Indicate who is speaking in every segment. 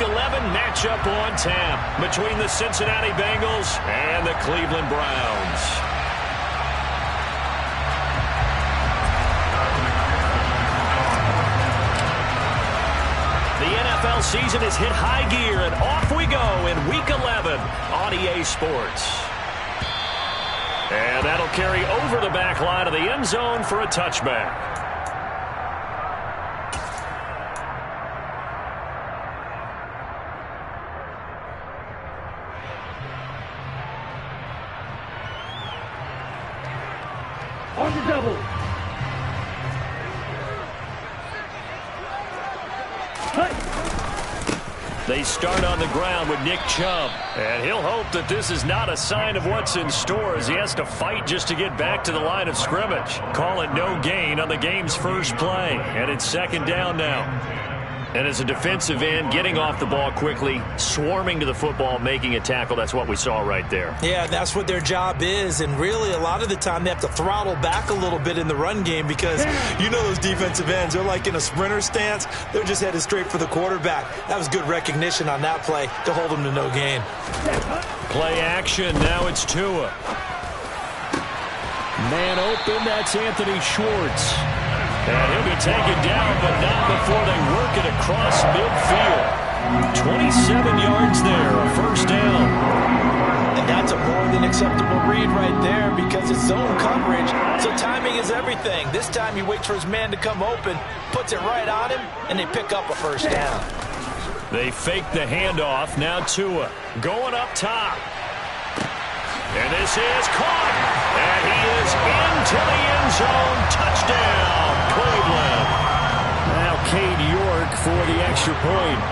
Speaker 1: Week 11 matchup on tap between the Cincinnati Bengals and the Cleveland Browns. The NFL season has hit high gear, and off we go in Week 11 on EA Sports. And that'll carry over the back line of the end zone for a touchback.
Speaker 2: On the double.
Speaker 1: They start on the ground with Nick Chubb. And he'll hope that this is not a sign of what's in store as he has to fight just to get back to the line of scrimmage. Call it no gain on the game's first play. And it's second down now. And as a defensive end, getting off the ball quickly, swarming to the football, making a tackle, that's what we saw right there.
Speaker 3: Yeah, that's what their job is. And really, a lot of the time, they have to throttle back a little bit in the run game because you know those defensive ends, they're like in a sprinter stance. They're just headed straight for the quarterback. That was good recognition on that play to hold them to no gain.
Speaker 1: Play action. Now it's Tua. Man open. That's Anthony Schwartz. And he'll be taken down, but not before they work it across midfield. 27 yards there, a first down.
Speaker 3: And that's a more than acceptable read right there because it's zone coverage, so timing is everything. This time he waits for his man to come open, puts it right on him, and they pick up a first down.
Speaker 1: They fake the handoff. Now Tua going up top. And this is caught. And he is into the end zone. Touchdown, Cleveland. Now Cade York for the extra point.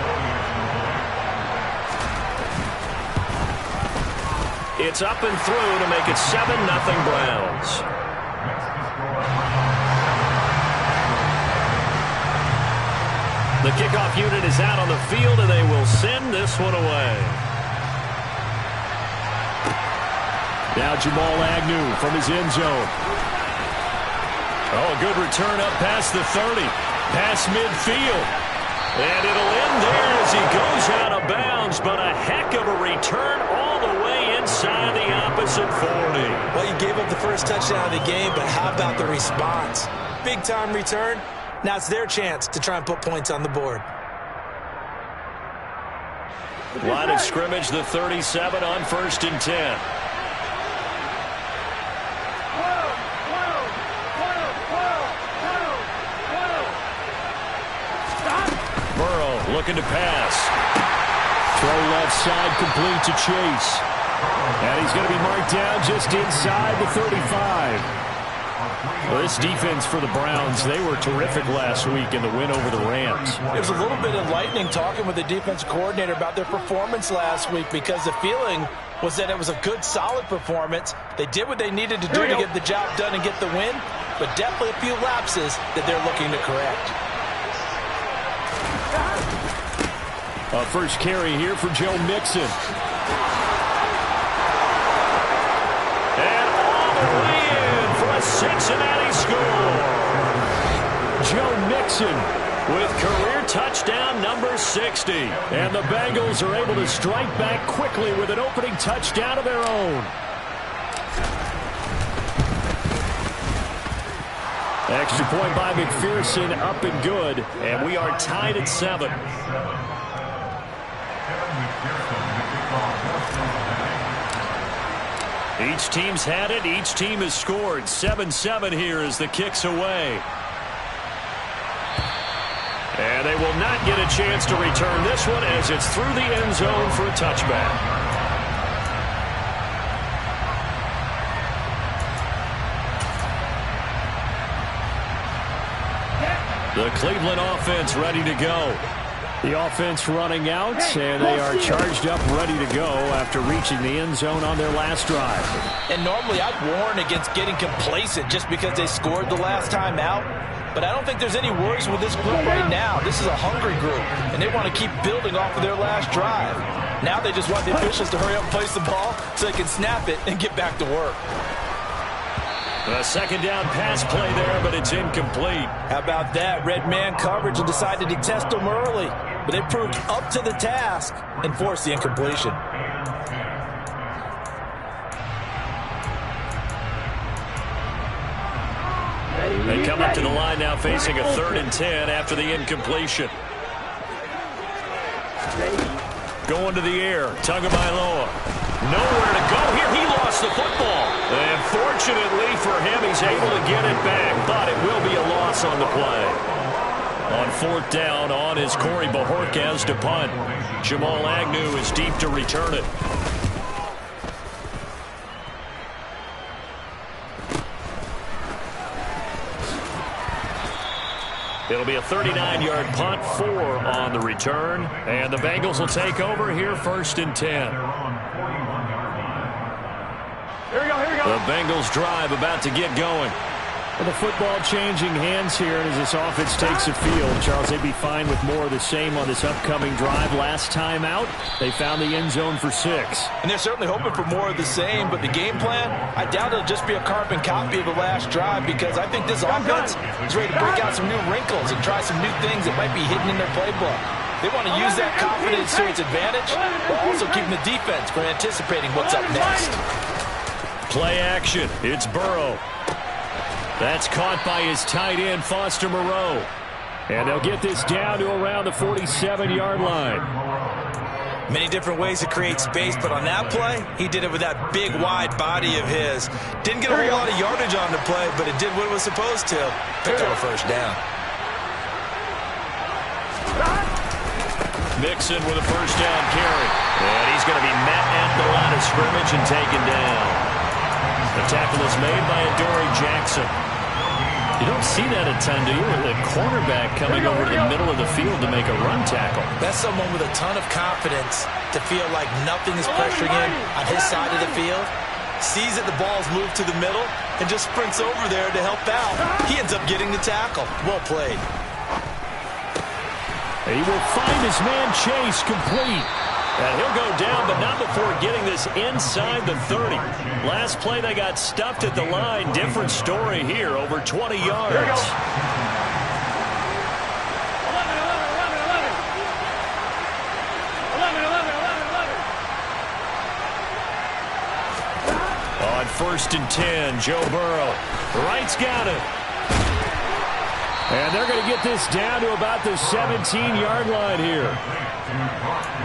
Speaker 1: It's up and through to make it 7-0 Browns. The kickoff unit is out on the field, and they will send this one away. Now Jamal Agnew from his end zone. Oh, a good return up past the 30. Past midfield. And it'll end there as he goes out of bounds, but a heck of a return all the way inside the opposite 40.
Speaker 3: Well, you gave up the first touchdown of the game, but how about the response? Big-time return. Now it's their chance to try and put points on the board.
Speaker 1: Line of scrimmage, the 37 on 1st and 10. Burrow looking to pass. Throw left side, complete to Chase. And he's going to be marked down just inside the 35. Well, this defense for the Browns, they were terrific last week in the win over the Rams.
Speaker 3: It was a little bit enlightening talking with the defense coordinator about their performance last week because the feeling was that it was a good, solid performance. They did what they needed to do to get the job done and get the win, but definitely a few lapses that they're looking to correct.
Speaker 1: A first carry here for Joe Mixon. And all the way in for a Cincinnati score. Joe Mixon with career touchdown number 60. And the Bengals are able to strike back quickly with an opening touchdown of their own. Extra point by McPherson, up and good. And we are tied at 7. Each team's had it. Each team has scored. 7-7 here as the kick's away. And they will not get a chance to return this one as it's through the end zone for a touchback. The Cleveland offense ready to go. The offense running out, and they are charged up, ready to go after reaching the end zone on their last drive.
Speaker 3: And normally I'd warn against getting complacent just because they scored the last time out. But I don't think there's any worries with this group right now. This is a hungry group, and they want to keep building off of their last drive. Now they just want the officials to hurry up and place the ball so they can snap it and get back to work.
Speaker 1: A second down pass play there, but it's incomplete.
Speaker 3: How about that? Red man coverage and decided to test them early. but they proved up to the task and forced the incompletion.
Speaker 1: They come up to the line now facing a 3rd and 10 after the incompletion. Going to the air, Tagovailoa. Nowhere to go here. He lost the football. And fortunately for him, he's able to get it back, but it will be a loss on the play. On 4th down, on is Corey Bojorquez to punt. Jamal Agnew is deep to return it. It'll be a 39-yard punt, 4 on the return. And the Bengals will take over here 1st and 10.
Speaker 2: Here we go.
Speaker 1: The Bengals drive about to get going.
Speaker 4: Well, the football changing hands here, and as this offense takes the field, Charles, they'd be fine with more of the same on this upcoming drive. Last time out, they found the end zone for 6.
Speaker 3: And they're certainly hoping for more of the same, but the game plan, I doubt it'll just be a carbon copy of the last drive, because I think this offense is ready to break out some new wrinkles and try some new things that might be hidden in their playbook. They want to use that confidence to its advantage, while also keeping the defense from anticipating what's up next.
Speaker 1: Play action. It's Burrow. That's caught by his tight end, Foster Moreau.
Speaker 4: And they'll get this down to around the 47-yard line.
Speaker 3: Many different ways to create space, but on that play, he did it with that big, wide body of his. Didn't get a whole lot of yardage on the play, but it did what it was supposed to. Picked up a 1st down.
Speaker 1: Mixon with a 1st down carry. And he's going to be met at the line of scrimmage and taken down. The tackle is made by Adoree Jackson. You don't see that a ton, do you? The cornerback coming over to the middle of the field to make a run tackle.
Speaker 3: That's someone with a ton of confidence to feel like nothing is pressuring him on his side of the field. Sees that the ball's moved to the middle and just sprints over there to help out. He ends up getting the tackle. Well played.
Speaker 4: He will find his man Chase complete.
Speaker 1: And he'll go down, but not before getting this inside the 30. Last play, they got stuffed at the line. Different story here, over 20 yards.
Speaker 2: Here we go. 11.
Speaker 1: On 1st and 10, Joe Burrow. Wright's got it.
Speaker 4: And they're going to get this down to about the 17-yard line here.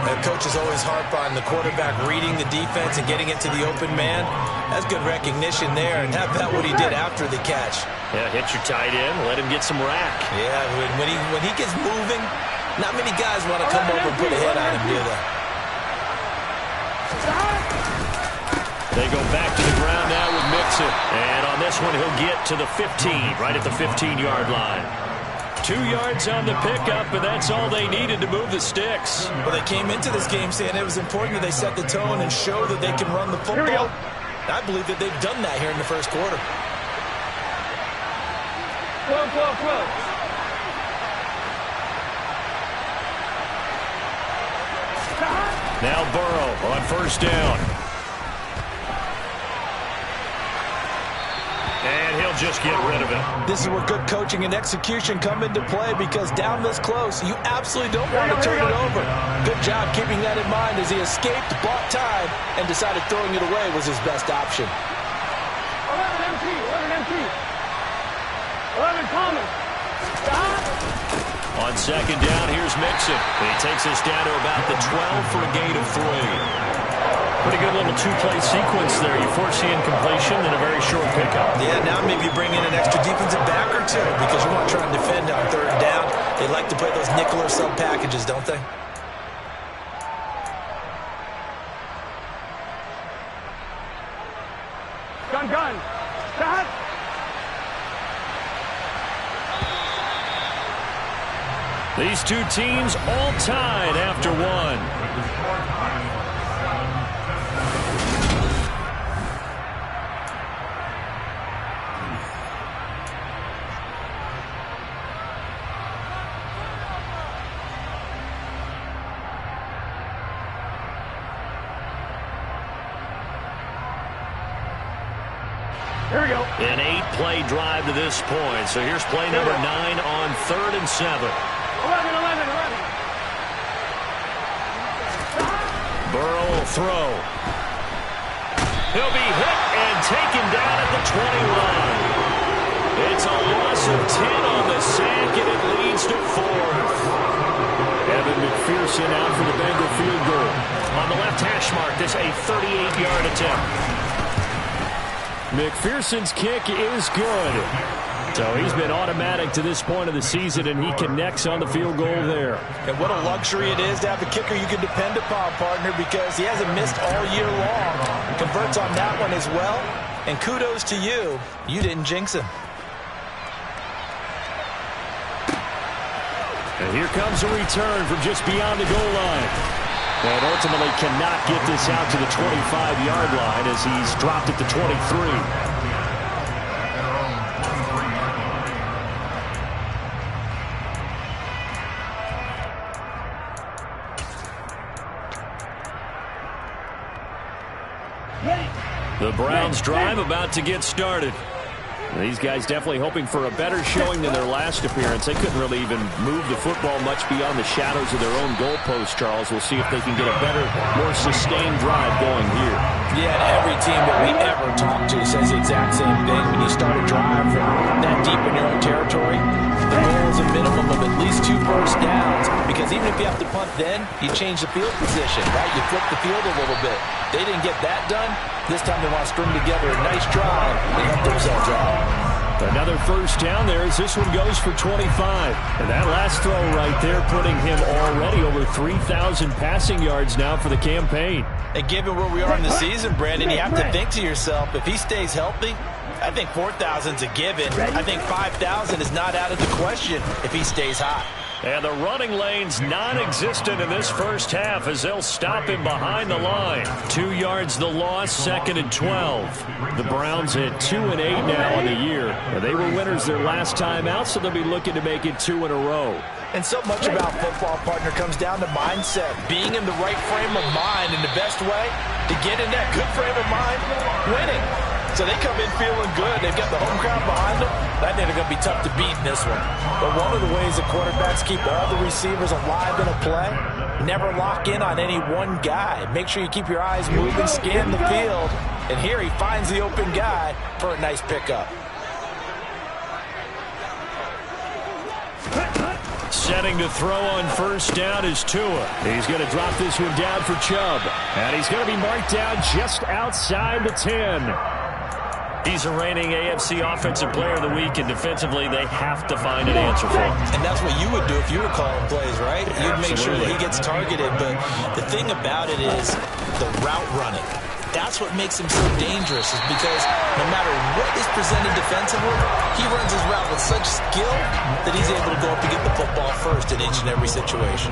Speaker 3: The coach is always harp on the quarterback reading the defense and getting it to the open man. That's good recognition there, and how about what he did after the catch?
Speaker 1: Yeah, hit your tight end, let him get some rack.
Speaker 3: Yeah, when he gets moving, not many guys want to come over and put a hit on him, do they?
Speaker 1: They go back to the ground now with Mixon. And on this one, he'll get to the 15, right at the 15-yard line. 2 yards on the pickup, and that's all they needed to move the sticks.
Speaker 3: Well, they came into this game saying it was important that they set the tone and show that they can run the football. I believe that they've done that here in the 1st quarter.
Speaker 2: 12.
Speaker 1: Now Burrow on 1st down. And he'll just get rid of it.
Speaker 3: This is where good coaching and execution come into play, because down this close, you absolutely don't want to turn it over. Good job keeping that in mind as he escaped, bought time, and decided throwing it away was his best option.
Speaker 2: 11 Thomas.
Speaker 1: On 2nd down, here's Mixon. He takes us down to about the 12 for a gain of 3. Pretty good little 2-play sequence there. You force the incompletion, then a very short pickup.
Speaker 3: Yeah, now maybe bring in an extra defensive back or two, because you want to try and defend on 3rd down. They like to play those nickel or sub packages, don't they?
Speaker 2: Gun. Stop.
Speaker 1: These two teams all tied after 1.
Speaker 2: Here we go.
Speaker 1: An 8-play drive to this point. So here's play number 9 on 3rd and 7.
Speaker 2: 11.
Speaker 1: Burrow will throw. He'll be hit and taken down at the 20 line. It's a loss of 10 on the sack, and it leads to 4th. Evan McPherson out for the Bengal field goal. On the left hash mark, this a 38-yard attempt. McPherson's kick is good. So he's been automatic to this point of the season, and he connects on the field goal there.
Speaker 3: And what a luxury it is to have a kicker you can depend upon, partner, because he hasn't missed all year long. Converts on that one as well. And kudos to you. You didn't jinx him.
Speaker 1: And here comes a return from just beyond the goal line. And ultimately cannot get this out to the 25-yard line as he's dropped at the 23. The Browns drive about to get started. These guys definitely hoping for a better showing than their last appearance. They couldn't really even move the football much beyond the shadows of their own goalpost, Charles. We'll see if they can get a better, more sustained drive going here.
Speaker 3: Yeah, and every team that we ever talk to says the exact same thing. When you start a drive from that deep in your own territory, the goal is a minimum of at least 2 first downs, because even if you have to punt then, you change the field position, right? You flip the field a little bit. They didn't get that done. This time they want to string together a nice drive and help themselves out.
Speaker 1: Another first down there as this one goes for 25. And that last throw right there putting him already over 3,000 passing yards now for the campaign.
Speaker 3: And given where we are in the season, Brandon, you have to think to yourself, if he stays healthy, I think 4,000 is a given. I think 5,000 is not out of the question if he stays hot.
Speaker 1: And the running lane's non-existent in this first half as they'll stop him behind the line. 2 yards the loss, 2nd and 12. The Browns at 2-8 now on the year. And they were winners their last time out, so they'll be looking to make it 2 in a row.
Speaker 3: And so much about football, partner, comes down to mindset. Being in the right frame of mind, and the best way to get in that good frame of mind, winning. So they come in feeling good. They've got the home crowd behind them. I think they're going to be tough to beat in this one. But one of the ways that quarterbacks keep all the receivers alive in a play, never lock in on any one guy. Make sure you keep your eyes moving, scan the field. And here he finds the open guy for a nice pickup.
Speaker 1: Setting to throw on first down is Tua. He's going to drop this one down for Chubb. And he's going to be marked down just outside the 10. He's a reigning AFC Offensive Player of the Week, and defensively they have to find an answer for him.
Speaker 3: And that's what you would do if you were calling plays, right? You'd make sure that he gets targeted. But the thing about it is the route running. That's what makes him so dangerous, is because no matter what is presented defensively, he runs his route with such skill that he's able to go up and get the football first in each and every situation.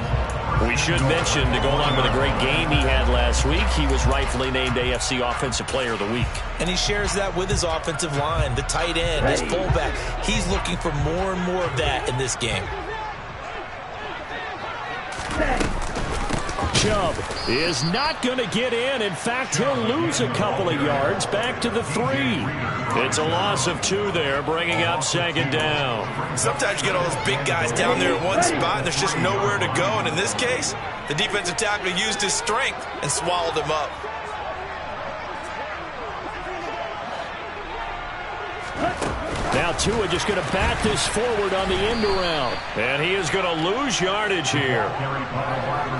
Speaker 1: We should mention, to go along with a great game he had last week, he was rightfully named AFC Offensive Player of the Week.
Speaker 3: And he shares that with his offensive line, the tight end, his fullback. He's looking for more and more of that in this game.
Speaker 1: Chubb is not going to get in. In fact, he'll lose a couple of yards back to the 3. It's a loss of 2 there, bringing up 2nd down.
Speaker 3: Sometimes you get all those big guys down there in one spot, and there's just nowhere to go. And in this case, the defensive tackle used his strength and swallowed him up.
Speaker 1: Now Tua just going to bat this forward on the end around. And he is going to lose yardage here.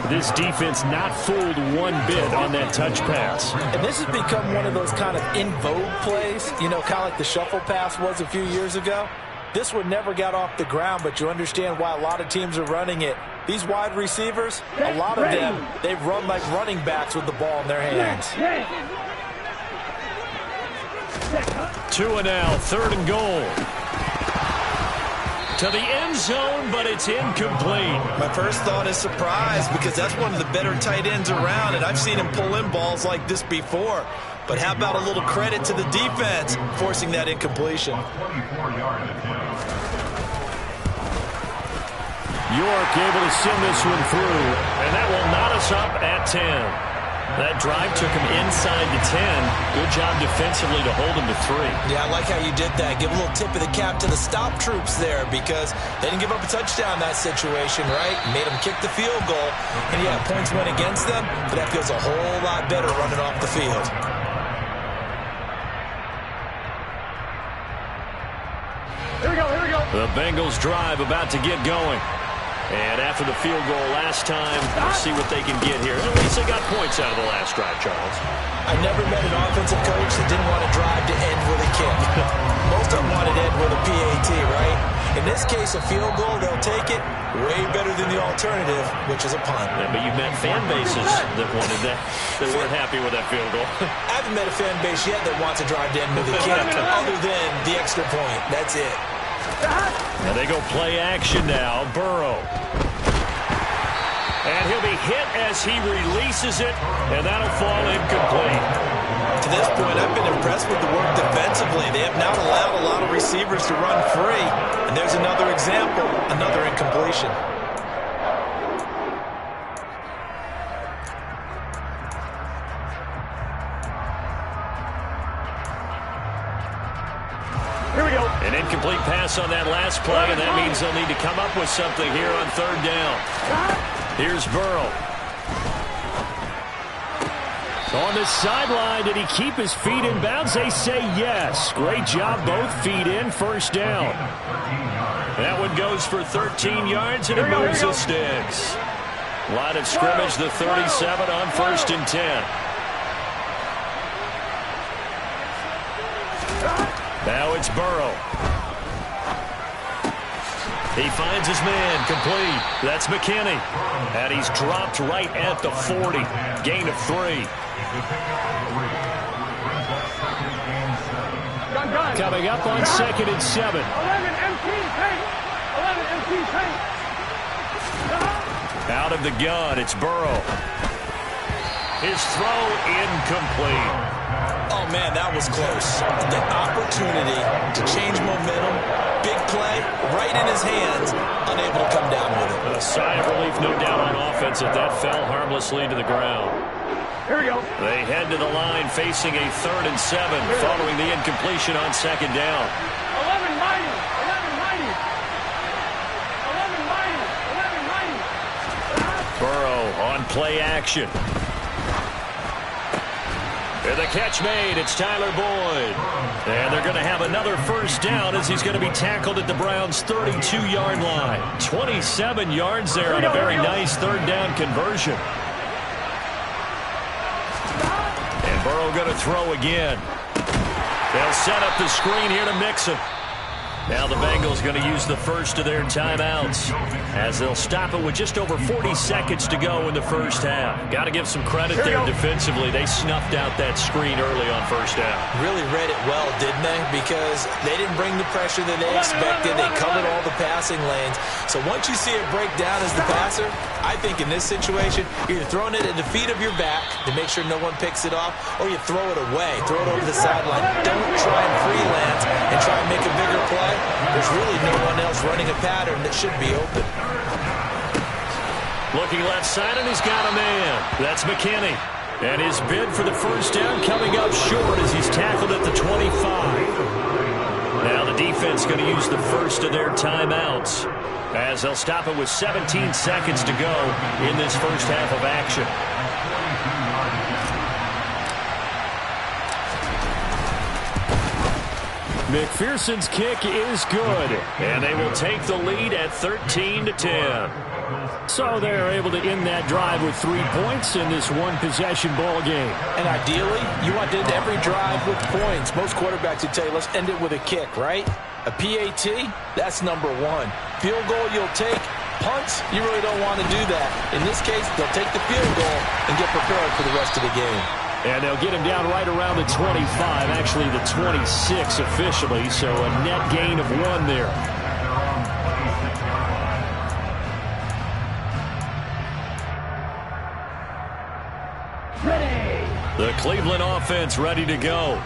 Speaker 1: This defense not fooled one bit on that touch pass.
Speaker 3: And this has become one of those kind of in vogue plays, you know, kind of like the shuffle pass was a few years ago. This one never got off the ground, but you understand why a lot of teams are running it. These wide receivers, a lot of them, they run like running backs with the ball in their hands.
Speaker 1: Tua now, 3rd and goal. To the end zone, but it's incomplete.
Speaker 3: My first thought is surprise, because that's one of the better tight ends around, and I've seen him pull in balls like this before. But how about a little credit to the defense forcing that incompletion?
Speaker 1: York able to send this one through, and that will knot us up at 10. That drive took him inside the 10. Good job defensively to hold him to 3.
Speaker 3: Yeah, I like how you did that. Give a little tip of the cap to the stop troops there because they didn't give up a touchdown in that situation, right? Made them kick the field goal. And, yeah, points went against them, but that feels a whole lot better running off the field.
Speaker 2: Here we go, here we go.
Speaker 1: The Bengals drive about to get going. And after the field goal last time, we'll see what they can get here. At least they got points out of the last drive, Charles.
Speaker 3: I never met an offensive coach that didn't want to drive to end with a kick. Most of them wanted to end with a PAT, right? In this case, a field goal, they'll take it way better than the alternative, which is a punt.
Speaker 1: Yeah, but you've met fan bases that wanted that, that weren't happy with that field goal.
Speaker 3: I haven't met a fan base yet that wants to drive to end with a kick other than the extra point. That's it.
Speaker 1: And they go play action now. Burrow. And he'll be hit as he releases it, and that'll fall incomplete.
Speaker 3: To this point, I've been impressed with the work defensively. They have not allowed a lot of receivers to run free. And there's another example, another incompletion.
Speaker 2: Here we go.
Speaker 1: An incomplete pass on that last play, and that means they'll need to come up with something here on third down. Here's Burrow.
Speaker 4: On the sideline, did he keep his feet in bounds? They say yes. Great job, both feet in, first down.
Speaker 1: That one goes for 13 yards, and it moves the sticks. Line of scrimmage, the 37 on 1st and 10. Now it's Burrow. He finds his man, complete. That's McKinney. And he's dropped right at the 40. Gain of 3.
Speaker 2: Gun.
Speaker 4: Coming up on 2nd and 7.
Speaker 2: 11 empty paint. 11 empty paint.
Speaker 1: Out of the gun, it's Burrow. His throw incomplete.
Speaker 3: Oh, man, that was close. The opportunity to change momentum, big play, right in his hands, unable to come down with it.
Speaker 1: A sigh of relief, no doubt, on offense that fell harmlessly to the ground.
Speaker 2: Here we go.
Speaker 1: They head to the line facing a 3rd and 7 following the incompletion on 2nd down.
Speaker 2: 11 mighty. 11 mighty. 11 mighty. 11 mighty.
Speaker 1: Burrow on play action. And the catch made. It's Tyler Boyd. And they're going to have another first down as he's going to be tackled at the Browns' 32-yard line. 27 yards there on a very nice 3rd down conversion. And Burrow going to throw again. They'll set up the screen here to Mixon. Now the Bengals going to use the first of their timeouts as they'll stop it with just over 40 seconds to go in the first half. Got to give some credit there defensively. They snuffed out that screen early on first down.
Speaker 3: Really read it well, didn't they? Because they didn't bring the pressure that they expected. They covered all the passing lanes. So once you see it break down as the passer, I think in this situation, you're throwing it at the feet of your back to make sure no one picks it off, or you throw it away, throw it over the sideline. Don't try and freelance and try and make a bigger play. There's really no one else running a pattern that should be open.
Speaker 1: Looking left side, and he's got a man. That's McKinney. And his bid for the first down coming up short as he's tackled at the 25. Now the defense going to use the first of their timeouts as they'll stop it with 17 seconds to go in this first half of action.
Speaker 4: McPherson's kick is good.
Speaker 1: And they will take the lead at 13-10.
Speaker 4: So they're able to end that drive with 3 points in this one-possession ball game.
Speaker 3: And ideally, you want to end every drive with points. Most quarterbacks would tell you, let's end it with a kick, right? A PAT, that's number 1. Field goal you'll take. Punts, you really don't want to do that. In this case, they'll take the field goal and get prepared for the rest of the game.
Speaker 4: And they'll get him down right around the 25, actually the 26 officially, so a net gain of 1 there.
Speaker 1: The Cleveland offense ready to go.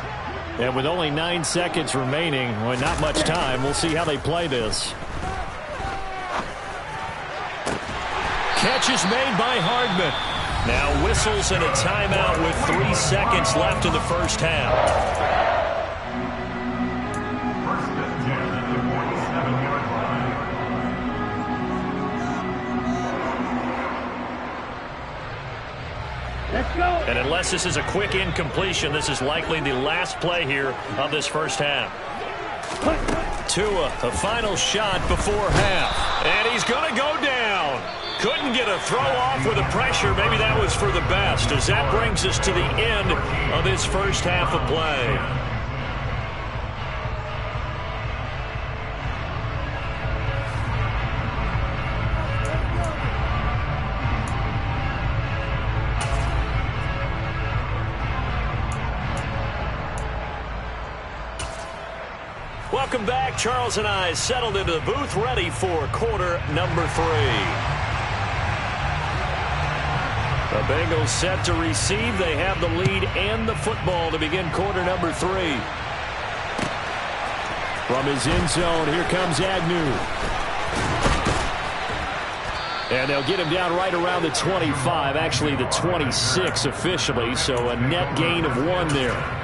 Speaker 4: And with only 9 seconds remaining, well, not much time, we'll see how they play this.
Speaker 1: Catch is made by Hardman. Now whistles and a timeout with 3 seconds left in the first half. And unless this is a quick incompletion, this is likely the last play here of this first half. Tua, the final shot before half. And he's going to go down. Couldn't get a throw off with the pressure. Maybe that was for the best, as that brings us to the end of this first half of play. Welcome back. Charles and I settled into the booth, ready for quarter number 3. The Bengals set to receive. They have the lead and the football to begin quarter number 3.
Speaker 4: From his end zone, here comes Agnew. And they'll get him down right around the 25, actually the 26 officially, so a net gain of 1 there.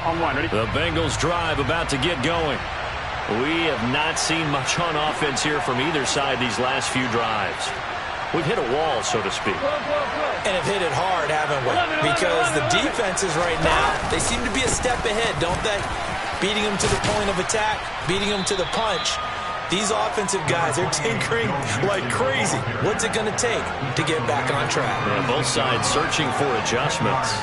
Speaker 4: The Bengals drive about to get going. We have not seen much on offense here from either side these last few drives. We've hit a wall, so to speak.
Speaker 3: And have hit it hard, haven't we? Because the defenses right now, they seem to be a step ahead, don't they? Beating them to the point of attack, beating them to the punch. These offensive guys, they're tinkering like crazy. What's it going to take to get back on track?
Speaker 1: Yeah, both sides searching for adjustments.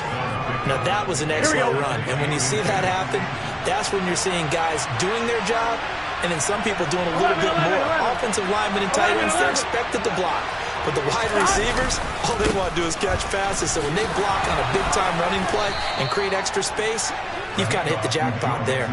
Speaker 3: Now, that was an excellent run. And when you see that happen, that's when you're seeing guys doing their job and then some people doing a little bit more. Offensive linemen and tight ends, they're expected to block. But the wide receivers, all they want to do is catch passes. So when they block on a big-time running play and create extra space, you've kind of hit the jackpot there.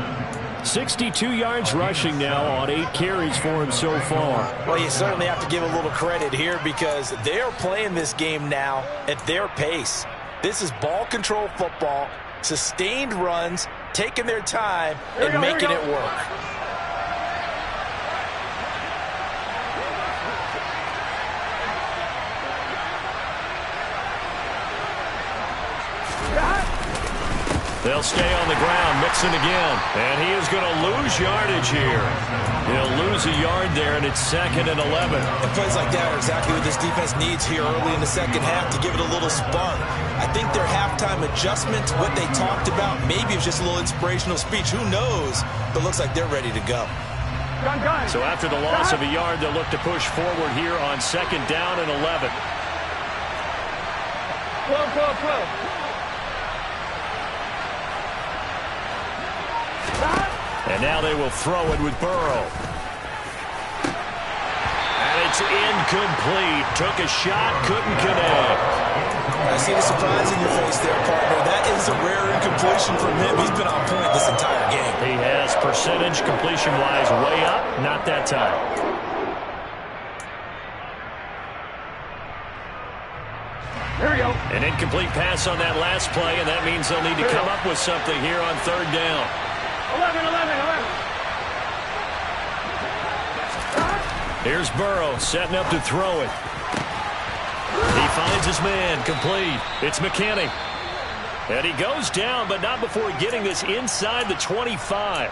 Speaker 4: 62 yards rushing now on 8 carries for him so far.
Speaker 3: Well, you certainly have to give a little credit here because they're playing this game now at their pace. This is ball control football, sustained runs, taking their time, and making it work.
Speaker 1: They'll stay on the ground, mixing again. And he is going to lose yardage here. He'll lose a yard there, and it's 2nd and 11.
Speaker 3: And plays like that are exactly what this defense needs here early in the second half to give it a little spark. I think their halftime adjustments, what they talked about, maybe it was just a little inspirational speech. Who knows? But looks like they're ready to go.
Speaker 1: So after the loss of a yard, they'll look to push forward here on 2nd down and 11. And now they will throw it with Burrow. And it's incomplete. Took a shot, couldn't connect.
Speaker 3: I see the surprise in your face there, partner. That is a rare incompletion from him. He's been on point this entire game.
Speaker 1: He has percentage completion-wise way up. Not that time.
Speaker 2: Here we go.
Speaker 1: An incomplete pass on that last play, and that means they'll need to come up with something here on 3rd down.
Speaker 2: 11.
Speaker 1: Here's Burrow setting up to throw it. He finds his man, complete. It's McKinney. And he goes down, but not before getting this inside the 25.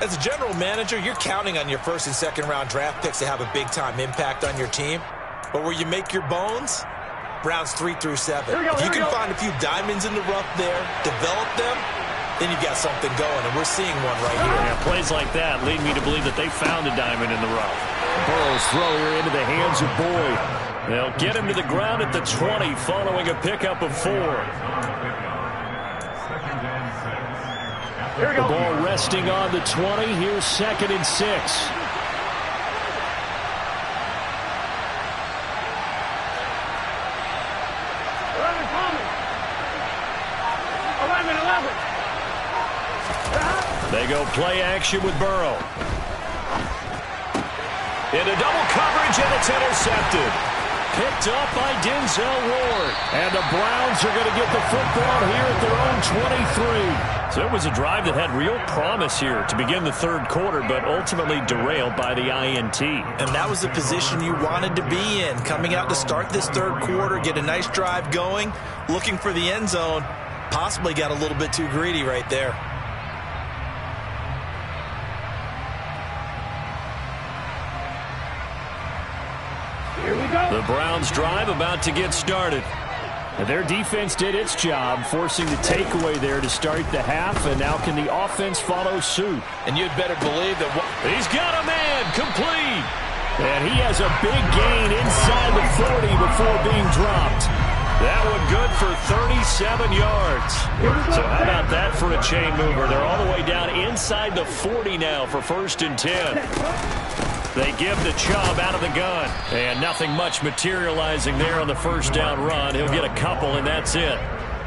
Speaker 3: As a general manager, you're counting on your 1st and 2nd round draft picks to have a big-time impact on your team. But where you make your bones, rounds 3 through 7. If you can find a few diamonds in the rough there, develop them, then you've got something going, and we're seeing one right here.
Speaker 1: Yeah, plays like that lead me to believe that they found a diamond in the rough. Burrow's throw here into the hands of Boyd. They'll get him to the ground at the 20 following a pickup of 4.
Speaker 2: Here we go.
Speaker 4: The ball resting on the 20. Here's 2nd and 6.
Speaker 2: 11.
Speaker 1: They go play action with Burrow. Into double coverage, and it's intercepted. picked up by Denzel Ward. And the Browns are going to get the football here at their own 23. So it was a drive that had real promise here to begin the third quarter, but ultimately derailed by the INT.
Speaker 3: And that was the position you wanted to be in. Coming out to start this third quarter, get a nice drive going, looking for the end zone. Possibly got a little bit too greedy right there.
Speaker 2: Here we go.
Speaker 1: The Browns drive about to get started. Their defense did its job, forcing the takeaway there to start the half, and now can the offense follow suit?
Speaker 3: And you'd better believe that
Speaker 1: He's got a man complete. And he has a big gain inside the 40 before being dropped. That one good for 37 yards. So how about that for a chain mover? They're all the way down inside the 40 now for 1st and 10. They give the Chubb out of the gun. And nothing much materializing there on the first down run. He'll get a couple, and that's it.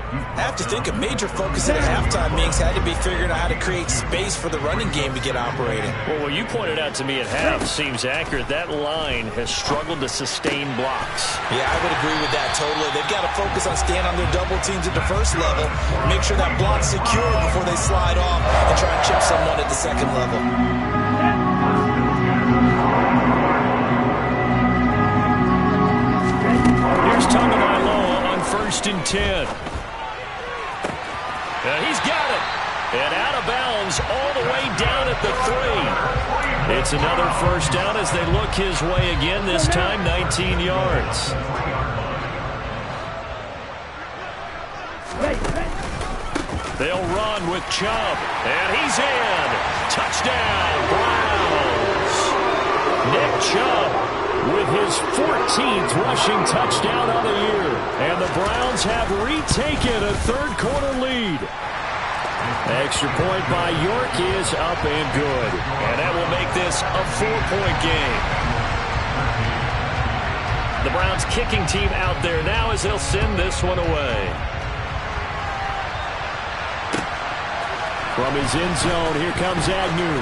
Speaker 3: I have to think a major focus at halftime means had to be figuring out how to create space for the running game to get operating.
Speaker 1: Well, what you pointed out to me at half seems accurate. That line has struggled to sustain blocks.
Speaker 3: Yeah, I would agree with that totally. They've got to focus on staying on their double teams at the first level, make sure that block's secure before they slide off and try and chip someone at the second level.
Speaker 1: Here's Tagovailoa on 1st and 10. He's got it. And out of bounds all the way down at the 3. It's another first down as they look his way again, this time 19 yards. They'll run with Chubb. And he's in. Touchdown, Browns. Nick Chubb with his 14th rushing touchdown on the year. And the Browns have retaken a third quarter lead. Extra point by York is up and good. And that will make this a 4-point game. The Browns kicking team out there now as they'll send this one away. From his end zone, here comes Agnew.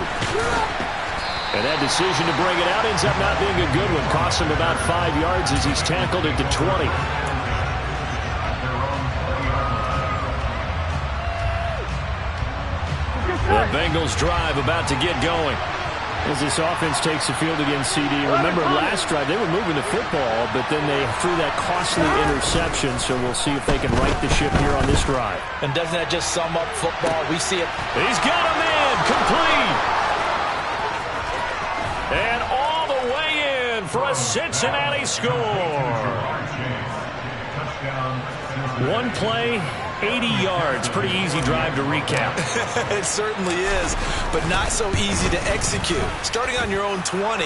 Speaker 1: And that decision to bring it out ends up not being a good one. Costs him about 5 yards as he's tackled at the 20. The Bengals drive about to get going. As this offense takes the field against CD. Remember, last drive, they were moving the football, but then they threw that costly interception, so we'll see if they can right the ship here on this drive.
Speaker 3: And doesn't that just sum up football? We see it.
Speaker 1: He's got a man complete. And all the way in for a Cincinnati score. One play, 80 yards. Pretty easy drive to recap.
Speaker 3: It certainly is, but not so easy to execute. Starting on your own 20,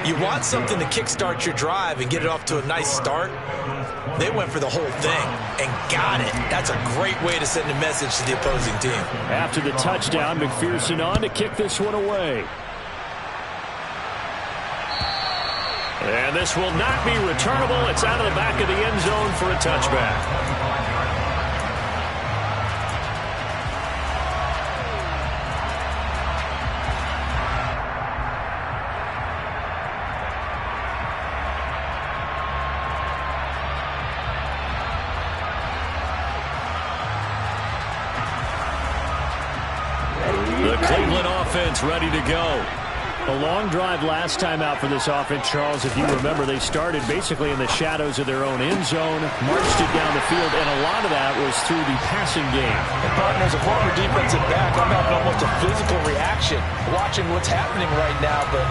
Speaker 3: you want something to kickstart your drive and get it off to a nice start. They went for the whole thing and got it. That's a great way to send a message to the opposing team.
Speaker 1: After the touchdown, McPherson on to kick this one away. And this will not be returnable. It's out of the back of the end zone for a touchback. The Cleveland offense ready to go. A long drive last time out for this offense, Charles. If you remember, they started basically in the shadows of their own end zone, marched it down the field, and a lot of that was through the passing game.
Speaker 3: And partner, as a former defensive back, I'm having almost a physical reaction watching what's happening right now, but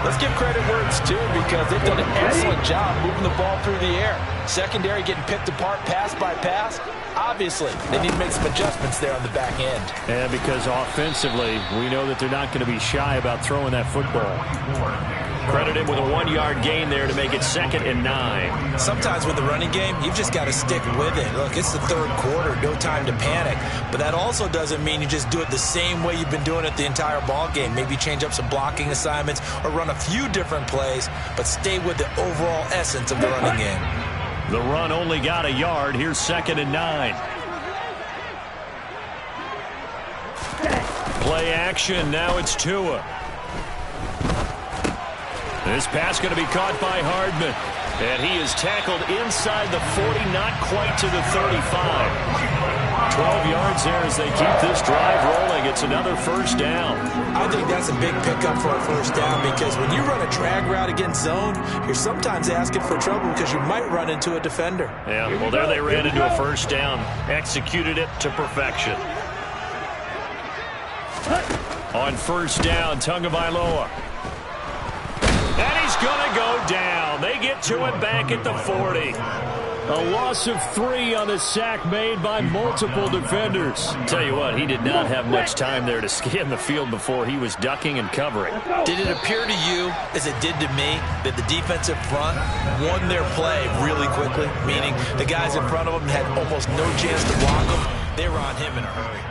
Speaker 3: let's give credit where it's due because they've done an excellent job moving the ball through the air. Secondary getting picked apart pass by pass. Obviously, they need to make some adjustments there on the back end.
Speaker 1: And because offensively, we know that they're not going to be shy about throwing that football. Credited with a 1-yard gain there to make it 2nd and 9.
Speaker 3: Sometimes with the running game, you've just got to stick with it. Look, it's the third quarter, no time to panic. But that also doesn't mean you just do it the same way you've been doing it the entire ball game. Maybe change up some blocking assignments or run a few different plays, but stay with the overall essence of the running game.
Speaker 1: The run only got a yard. Here's 2nd and 9. Play action. Now it's Tua. This pass going to be caught by Hardman. And he is tackled inside the 40, not quite to the 35. 12 yards there as they keep this drive rolling. It's another first down.
Speaker 3: I think that's a big pickup for a first down because when you run a drag route against zone, you're sometimes asking for trouble because you might run into a defender.
Speaker 1: Yeah, well, there they ran into a first down. Executed it to perfection. On first down, Tagovailoa. And he's going to go down. They get to him back at the 40. A loss of 3 on the sack made by multiple defenders.
Speaker 4: Tell you what, he did not have much time there to scan the field before he was ducking and covering.
Speaker 3: Did it appear to you, as it did to me, that the defensive front won their play really quickly? Meaning the guys in front of them had almost no chance to block him. They were on him in a hurry.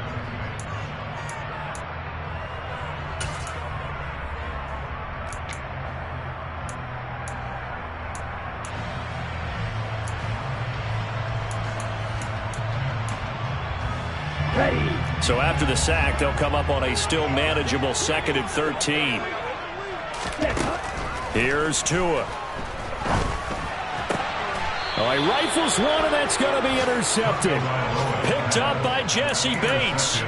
Speaker 1: So after the sack, they'll come up on a still manageable 2nd and 13. Here's Tua. Oh, he rifles one, and that's going to be intercepted. Picked up by Jesse Bates.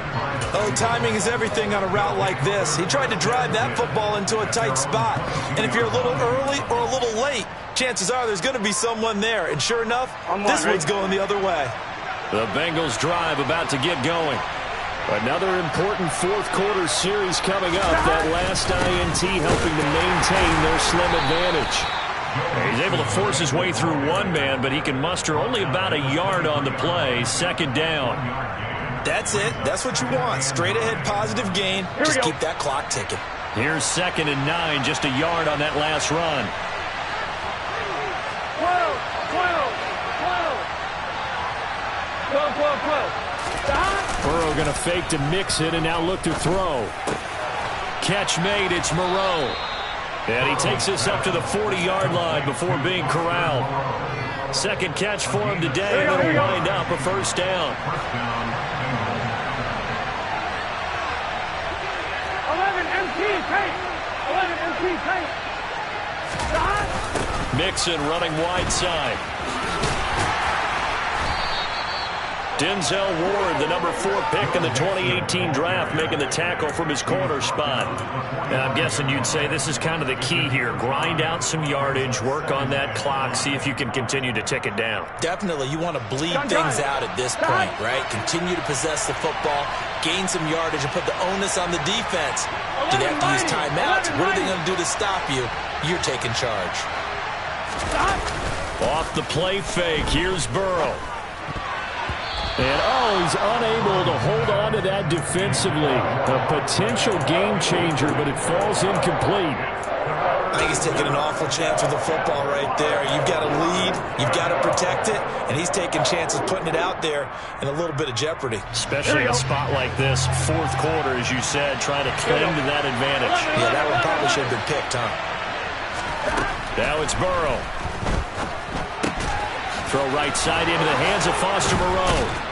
Speaker 3: Oh, timing is everything on a route like this. He tried to drive that football into a tight spot. And if you're a little early or a little late, chances are there's going to be someone there. And sure enough, this one's going the other way.
Speaker 1: The Bengals drive about to get going. Another important fourth-quarter series coming up. That last INT helping to maintain their slim advantage. He's able to force his way through one man, but he can muster only about a yard on the play. 2nd down.
Speaker 3: That's it. That's what you want. Straight ahead positive gain. Just keep that clock ticking.
Speaker 1: Here's 2nd and 9. Just a yard on that last run.
Speaker 2: 12.
Speaker 1: Burrow going to fake to mix it and now look to throw. Catch made. It's Moreau. And he takes this up to the 40-yard line before being corralled. Second catch for him today, and it'll wind up a first down.
Speaker 2: 11 MT tape. 11 MT tape.
Speaker 1: Mixon running wide side. Denzel Ward, the number 4 pick in the 2018 draft, making the tackle from his corner spot. Now, I'm guessing you'd say this is kind of the key here. Grind out some yardage, work on that clock, see if you can continue to tick it down.
Speaker 3: Definitely. You want to bleed things out at this point, right? Continue to possess the football, gain some yardage, and put the onus on the defense. Do they have to use timeouts? What are they going to do to stop you? You're taking charge.
Speaker 1: Off the play fake, here's Burrow. And, he's unable to hold on to that defensively. A potential game changer, but it falls incomplete.
Speaker 3: I think he's taking an awful chance with the football right there. You've got to lead, you've got to protect it, and he's taking chances putting it out there in a little bit of jeopardy.
Speaker 1: Especially a spot like this, fourth quarter, as you said, trying to cling to that advantage.
Speaker 3: Yeah, that one probably should have been picked, huh?
Speaker 1: Now it's Burrow. Throw right side into the hands of Foster Moreau.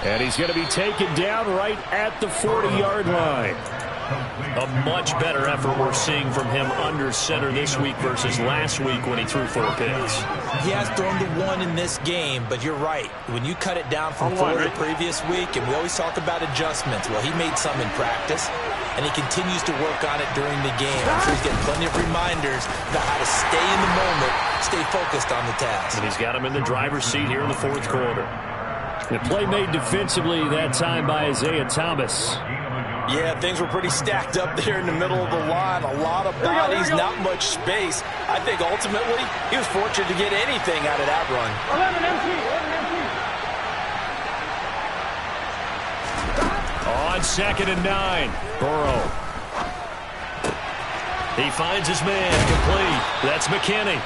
Speaker 1: And he's going to be taken down right at the 40-yard line. A much better effort we're seeing from him under center this week versus last week when he threw 4 picks.
Speaker 3: He has thrown the 1 in this game, but you're right. When you cut it down from 4 the previous week, and we always talk about adjustments, well, he made some in practice, and he continues to work on it during the game. I'm sure he's getting plenty of reminders about how to stay in the moment, stay focused on the task.
Speaker 1: And he's got him in the driver's seat here in the fourth quarter. The play made defensively that time by Isaiah Thomas.
Speaker 3: Yeah, things were pretty stacked up there in the middle of the line. A lot of bodies, not much space. I think ultimately he was fortunate to get anything out of that run.
Speaker 2: 11 MT.
Speaker 1: On 2nd and 9, Burrow. He finds his man complete. That's McKinney.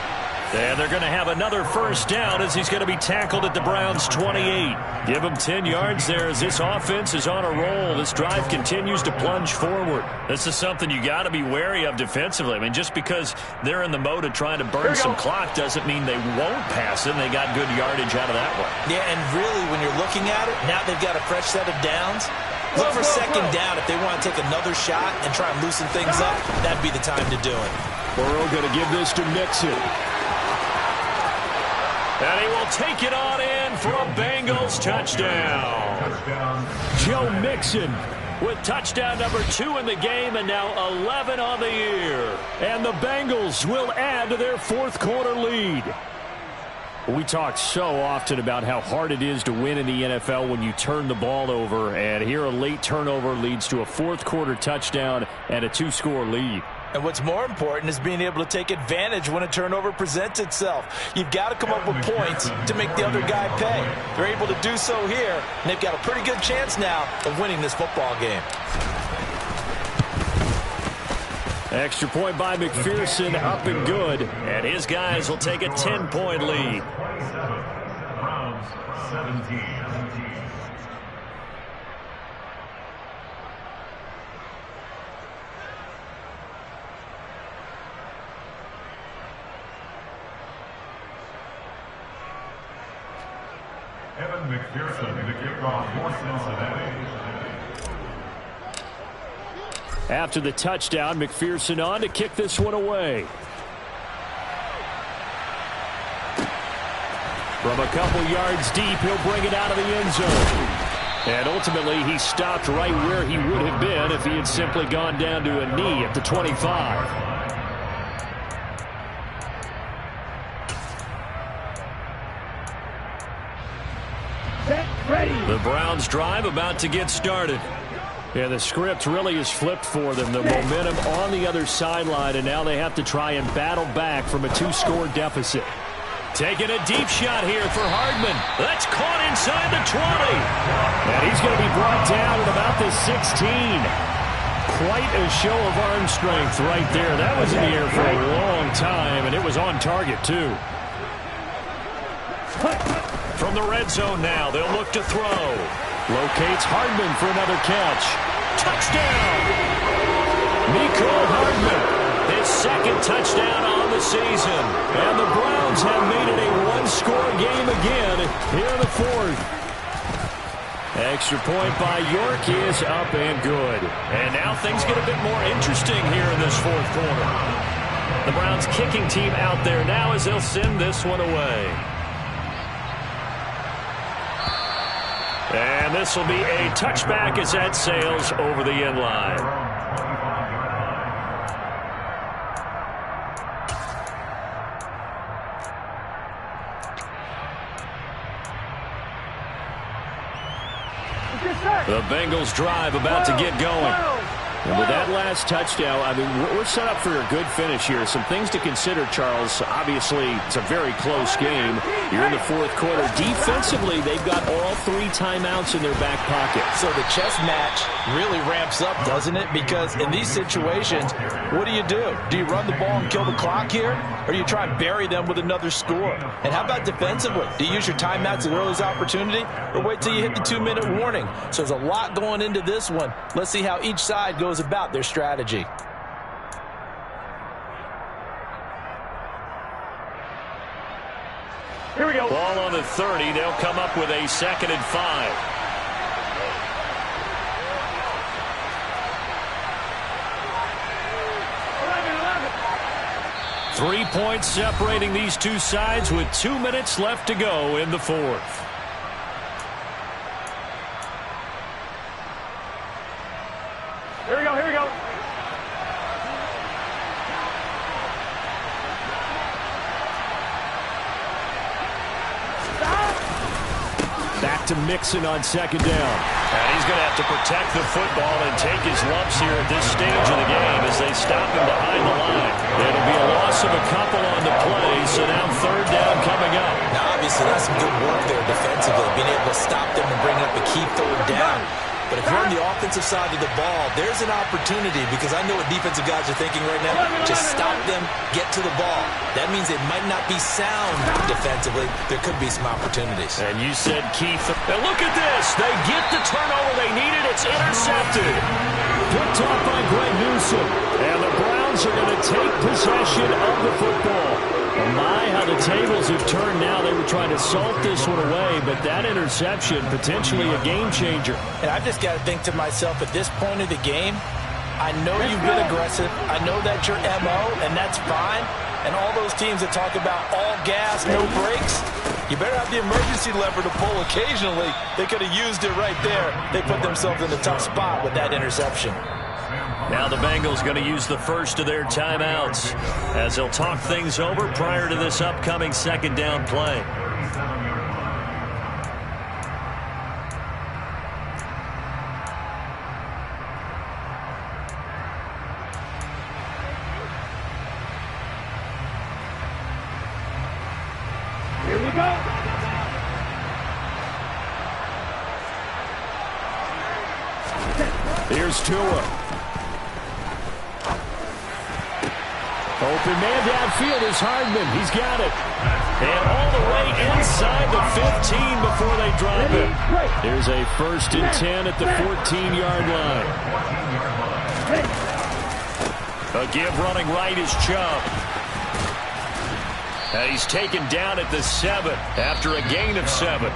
Speaker 1: And they're going to have another first down as he's going to be tackled at the Browns' 28. Give him 10 yards there as this offense is on a roll. This drive continues to plunge forward. This is something you got to be wary of defensively. I mean, just because they're in the mode of trying to burn some clock doesn't mean they won't pass it. They got good yardage out of that one.
Speaker 3: Yeah, and really when you're looking at it, now they've got a fresh set of downs. Look for 2nd down if they want to take another shot and try and loosen things up. That'd be the time to do it.
Speaker 1: Burrow going to give this to Mixon. And he will take it on in for a Bengals touchdown. Joe Mixon with touchdown number 2 in the game, and now 11 on the year. And the Bengals will add to their fourth quarter lead. We talk so often about how hard it is to win in the NFL when you turn the ball over, and here a late turnover leads to a fourth quarter touchdown and a 2-score lead.
Speaker 3: And what's more important is being able to take advantage when a turnover presents itself. You've got to come up with points to make the other guy pay. They're able to do so here, and they've got a pretty good chance now of winning this football game.
Speaker 1: Extra point by McPherson, up and good. And his guys will take a 10-point lead.
Speaker 5: Browns 17. Evan McPherson to kick off for Cincinnati.
Speaker 1: After the touchdown, McPherson on to kick this one away. From a couple yards deep, he'll bring it out of the end zone. And ultimately, he stopped right where he would have been if he had simply gone down to a knee at the 25. The Browns drive about to get started. Yeah, the script really is flipped for them. The momentum on the other sideline, and now they have to try and battle back from a 2-score deficit. Taking a deep shot here for Hardman. That's caught inside the 20. And he's going to be brought down at about the 16. Quite a show of arm strength right there. That was in the air for a long time, and it was on target, too. From the red zone now, they'll look to throw. Locates Hardman for another catch. Touchdown! Mecole Hardman, his second touchdown on the season. And the Browns have made it a 1-score game again here in the fourth. Extra point by York is up and good. And now things get a bit more interesting here in this fourth quarter. The Browns kicking team out there now as they'll send this one away. And this will be a touchback as that sails over the end line. The Bengals drive about to get going. And with that last touchdown, I mean, we're set up for a good finish here. Some things to consider, Charles. Obviously, it's a very close game. You're in the fourth quarter. Defensively, they've got all 3 timeouts in their back pocket.
Speaker 3: So the chess match really ramps up, doesn't it? Because in these situations, what do? Do you run the ball and kill the clock here? Or do you try and bury them with another score? And how about defensively? Do you use your timeouts at earliest opportunity? Or wait till you hit the 2-minute warning? So there's a lot going into this one. Let's see how each side goes about their strategy.
Speaker 1: Here we go. Ball on the 30. They'll come up with a 2nd and 5. Three points separating these two sides with 2 minutes left to go in the fourth.
Speaker 2: Here we go, here we go.
Speaker 1: Back to Mixon on 2nd down. And he's going to have to protect the football and take his lumps here at this stage of the game as they stop him behind the line. It'll be a loss of a couple on the play, so now 3rd down coming up.
Speaker 3: Now, obviously, that's some good work there defensively, being able to stop them and bring up a key 3rd down. But if you're on the offensive side of the ball, there's an opportunity, because I know what defensive guys are thinking right now. Just stop them, get to the ball. That means it might not be sound defensively. There could be some opportunities.
Speaker 1: And you said Keith. And look at this. They get the turnover they needed. It's intercepted. Picked off by Greg Newsome. And the Browns are going to take possession of the football. Oh my, how the tables have turned now. They were trying to salt this one away, but that interception, potentially a game changer.
Speaker 3: And I've just got to think to myself, at this point of the game, I know you've been aggressive. I know that's your MO, and that's fine. And all those teams that talk about all gas, no brakes, you better have the emergency lever to pull occasionally. They could have used it right there. They put themselves in a tough spot with that interception.
Speaker 1: Now the Bengals going to use the first of their timeouts as they'll talk things over prior to this upcoming second down play.
Speaker 2: Here we go.
Speaker 1: Here's Tua. Open man downfield is Hardman. He's got it. And all the way inside the 15 before they drop it. Here's a 1st and 10 at the 14-yard line. A give running right is Chubb. And he's taken down at the 7 after a gain of 7.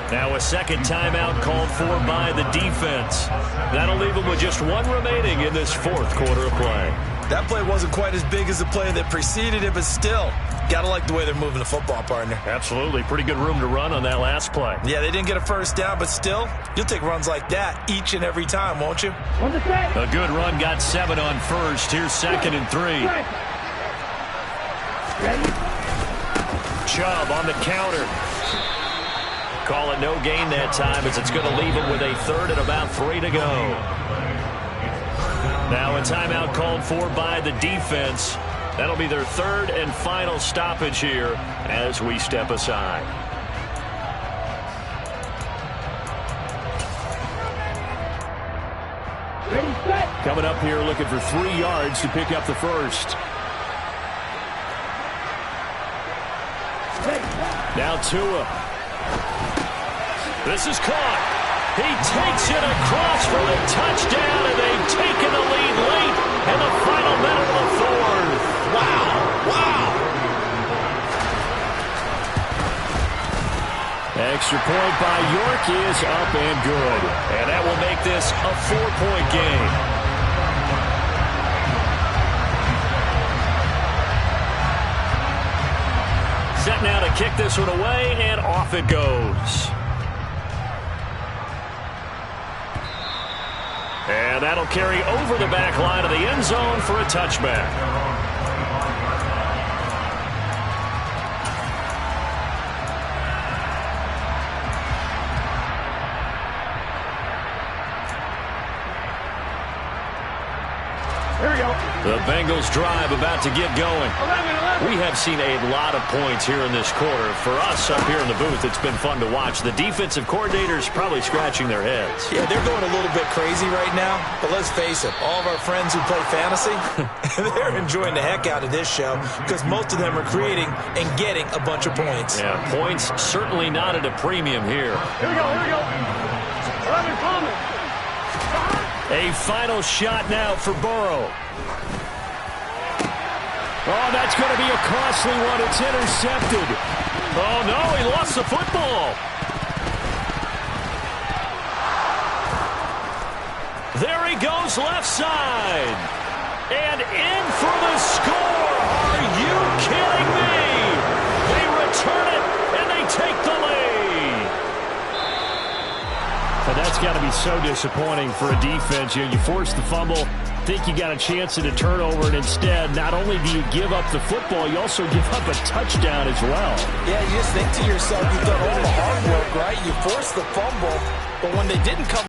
Speaker 1: Now a second timeout called for by the defense. That'll leave them with just one remaining in this fourth quarter of play.
Speaker 3: That play wasn't quite as big as the play that preceded it, but still, gotta like the way they're moving the football, partner.
Speaker 1: Absolutely. Pretty good room to run on that last play.
Speaker 3: Yeah, they didn't get a first down, but still, you'll take runs like that each and every time, won't you?
Speaker 1: A good run got 7 on first. Here's 2nd and 3. Chubb on the counter. Call it no gain that time as it's going to leave him with a 3rd and about 3 to go. Now a timeout called for by the defense. That'll be their 3rd and final stoppage here as we step aside. Coming up here looking for 3 yards to pick up the first. Now Tua. This is caught. He takes it across for the touchdown, and they've taken the lead late in the final minute of the 4th.
Speaker 3: Wow. Wow.
Speaker 1: Extra point by York is up and good. And that will make this a 4-point game. Set now to kick this one away, and off it goes. And that'll carry over the back line of the end zone for a touchback.
Speaker 2: Here we go.
Speaker 1: The Bengals drive about to get going.
Speaker 2: 11.
Speaker 1: We have seen a lot of points here in this quarter. For us up here in the booth, it's been fun to watch. The defensive coordinators probably scratching their heads.
Speaker 3: Yeah, they're going a little bit crazy right now, but let's face it, all of our friends who play fantasy, they're enjoying the heck out of this show because most of them are creating and getting a bunch of points.
Speaker 1: Yeah, points certainly not at a premium here.
Speaker 2: Here we go. 11 Palmer.
Speaker 1: A final shot now for Burrow. Oh, that's going to be a costly one. It's intercepted. Oh, no, he lost the football. There he goes left side. And in for the score. Are you kidding me? They return it, and they take the lead. And that's got to be so disappointing for a defense. You force the fumble, think you got a chance at a turnover, and instead, not only do you give up the football, you also give up a touchdown as well.
Speaker 3: Yeah, you just think to yourself, you've done all the hard work, right? You forced the fumble, but when they didn't come